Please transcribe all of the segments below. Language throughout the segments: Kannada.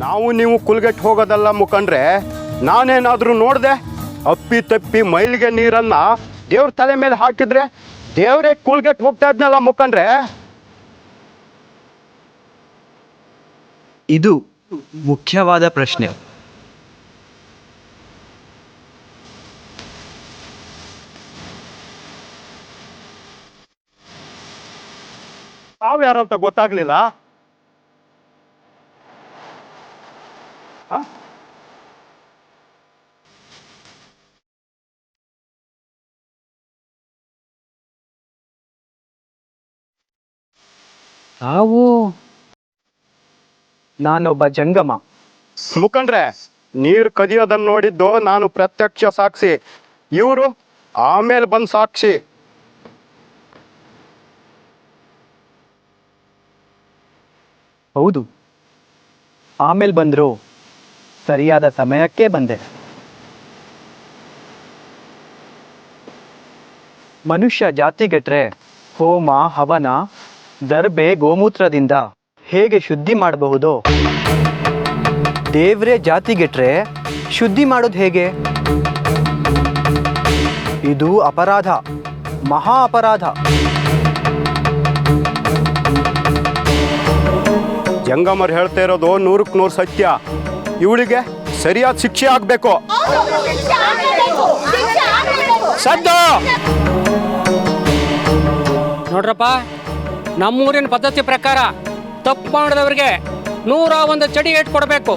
ನಾವು ನೀವು ಕುಲ್ಗೆಟ್ಟು ಹೋಗೋದಲ್ಲ ಮುಖಂಡ್ರೆ, ನಾನೇನಾದರೂ ನೋಡಿದೆ ಅಪ್ಪಿ ತಪ್ಪಿ ಮೈಲಿಗೆ ನೀರನ್ನು ದೇವ್ರ ತಲೆ ಮೇಲೆ ಹಾಕಿದ್ರೆ ದೇವರೇ ಕುಲ್ಗೆಟ್ಟು ಹೋಗ್ತಾ ಇದ್ನಲ್ಲ ಮುಖಂಡ್ರೆ. ಇದು ಮುಖ್ಯವಾದ ಪ್ರಶ್ನೆ. ತಾವು ಯಾರಂತ ಗೊತ್ತಾಗ್ಲಿಲ್ಲ. ನಾನೊಬ್ಬ ಜಂಗಮ. ಮುಖಂಡ್ರೆ, ನೀರು ಕದಿಯೋದನ್ನು ನೋಡಿದ್ದು ನಾನು ಪ್ರತ್ಯಕ್ಷ ಸಾಕ್ಷಿ. ಇವರು ಆಮೇಲೆ ಬಂದ ಸಾಕ್ಷಿ. ಹೌದು, ಆಮೇಲೆ ಬಂದ್ರು, ಸರಿಯಾದ ಸಮಯಕ್ಕೆ ಬಂದೆ. ಮನುಷ್ಯ ಜಾತಿಗೆಟ್ರೆ ಹೋಮ ಹವನ ದರ್ಬೆ ಗೋಮೂತ್ರದಿಂದ ಹೇಗೆ ಶುದ್ಧಿ ಮಾಡಬಹುದು, ದೇವ್ರೇ ಜಾತಿಗೆಟ್ರೆ ಶುದ್ಧಿ ಮಾಡೋದು ಹೇಗೆ? ಇದು ಅಪರಾಧ, ಮಹಾ ಅಪರಾಧ. ಜಂಗಮರು ಹೇಳ್ತಾ ಇರೋದು 100% ಸತ್ಯ. ಇವಳಿಗೆ ಸರಿಯಾದ ಶಿಕ್ಷೆ ಆಗ್ಬೇಕು. ಸದ್ದು ನೋಡ್ರಪ್ಪ, ನಮ್ಮೂರಿನ ಪದ್ಧತಿ ಪ್ರಕಾರ ತಪ್ಪು ಮಾಡಿದವ್ರಿಗೆ 101 ಚಡಿ ಏಟ್ ಕೊಡಬೇಕು.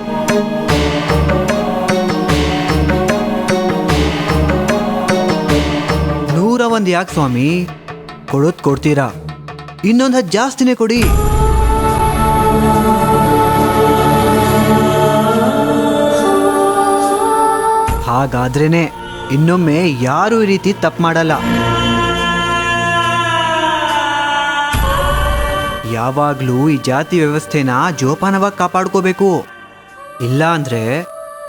ನೂರ ಯಾಕೆ ಸ್ವಾಮಿ, ಕೊಡೋದು ಕೊಡ್ತೀರಾ, ಇನ್ನೊಂದು ಜಾಸ್ತಿನೇ ಕೊಡಿ. ಹಾಗಾದ್ರೇನೆ ಇನ್ನೊಮ್ಮೆ ಯಾರು ಈ ರೀತಿ ತಪ್ಪು ಮಾಡಲ್ಲ. ಯಾವಾಗ್ಲೂ ಈ ಜಾತಿ ವ್ಯವಸ್ಥೆನ ಜೋಪಾನವಾಗಿ ಕಾಪಾಡ್ಕೋಬೇಕು. ಇಲ್ಲ ಅಂದ್ರೆ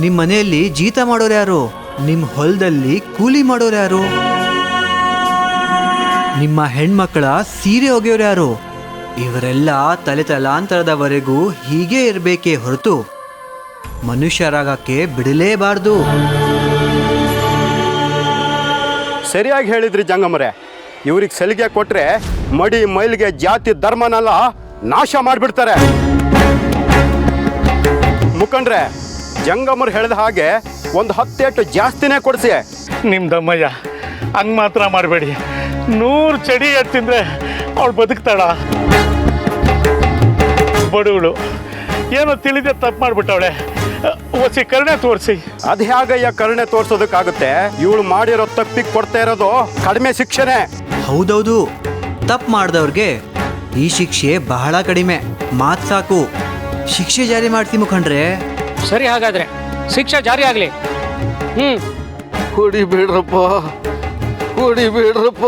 ನಿಮ್ಮ ಮನೆಯಲ್ಲಿ ಜೀತ ಮಾಡೋರು ಯಾರು? ನಿಮ್ಮ ಹೊಲದಲ್ಲಿ ಕೂಲಿ ಮಾಡೋರು ಯಾರು? ನಿಮ್ಮ ಹೆಣ್ಮಕ್ಳ ಸೀರೆ ಒಗೆಯೋರು ಯಾರು? ಇವರೆಲ್ಲ ತಲೆ ತಲಾಂತರದವರೆಗೂ ಹೀಗೆ ಇರಬೇಕೇ ಹೊರತು ಮನುಷ್ಯರಾಗಕ್ಕೆ ಬಿಡಲೇಬಾರ್ದು. ಸರಿಯಾಗಿ ಹೇಳಿದ್ರಿ ಜಂಗಮರೇ. ಇವ್ರಿಗೆ ಸಲಿಗೆ ಕೊಟ್ರೆ ಮಡಿ ಮೈಲಿಗೆ ಜಾತಿ ಧರ್ಮನೆಲ್ಲ ನಾಶ ಮಾಡಿಬಿಡ್ತಾರೆ. ಮುಖಂಡ್ರೆ, ಜಂಗಮರು ಹೇಳಿದ ಹಾಗೆ ಒಂದು 10 ಏಟು ಜಾಸ್ತಿನೇ ಕೊಡಿಸಿ. ನಿಮ್ದಮ್ಮಯ್ಯ ಹಂಗೆ ಮಾತ್ರ ಮಾಡಬೇಡಿ. 100 ಚಡಿ ಎಟ್ಟು ತಿಂದರೆ ಅವಳು ಬದುಕ್ತಾಳ. ಬಡವಳು ಏನೋ ತಿಳಿದೆ ತಪ್ಪು ಮಾಡಿಬಿಟ್ಟವಳೆ. ಒಸಿ ಕರುಣೆ ತೋರಿಸಿ. ಅದು ಹೇಗಯ್ಯ ಕರುಣೆ ತೋರ್ಸೋದಕ್ಕಾಗುತ್ತೆ? ಇವಳು ಮಾಡಿರೋ ತಪ್ಪಿಗೆ ಕೊಡ್ತಾ ಇರೋದು ಕಡಿಮೆ ಶಿಕ್ಷೆನೆ. ಹೌದೌದು, ತಪ್ಪು ಮಾಡಿದವ್ರಿಗೆ ಈ ಶಿಕ್ಷೆ ಬಹಳ ಕಡಿಮೆ. ಮಾತು ಸಾಕು, ಶಿಕ್ಷೆ ಜಾರಿ ಮಾಡ್ತಿ ಮುಖಂಡ್ರೆ. ಸರಿ, ಹಾಗಾದ್ರೆ ಶಿಕ್ಷೆ ಜಾರಿ ಆಗಲಿ. ಹೊಡಿಬೇಡ್ರಪ್ಪ, ಹೊಡಿಬೇಡ್ರಪ್ಪ.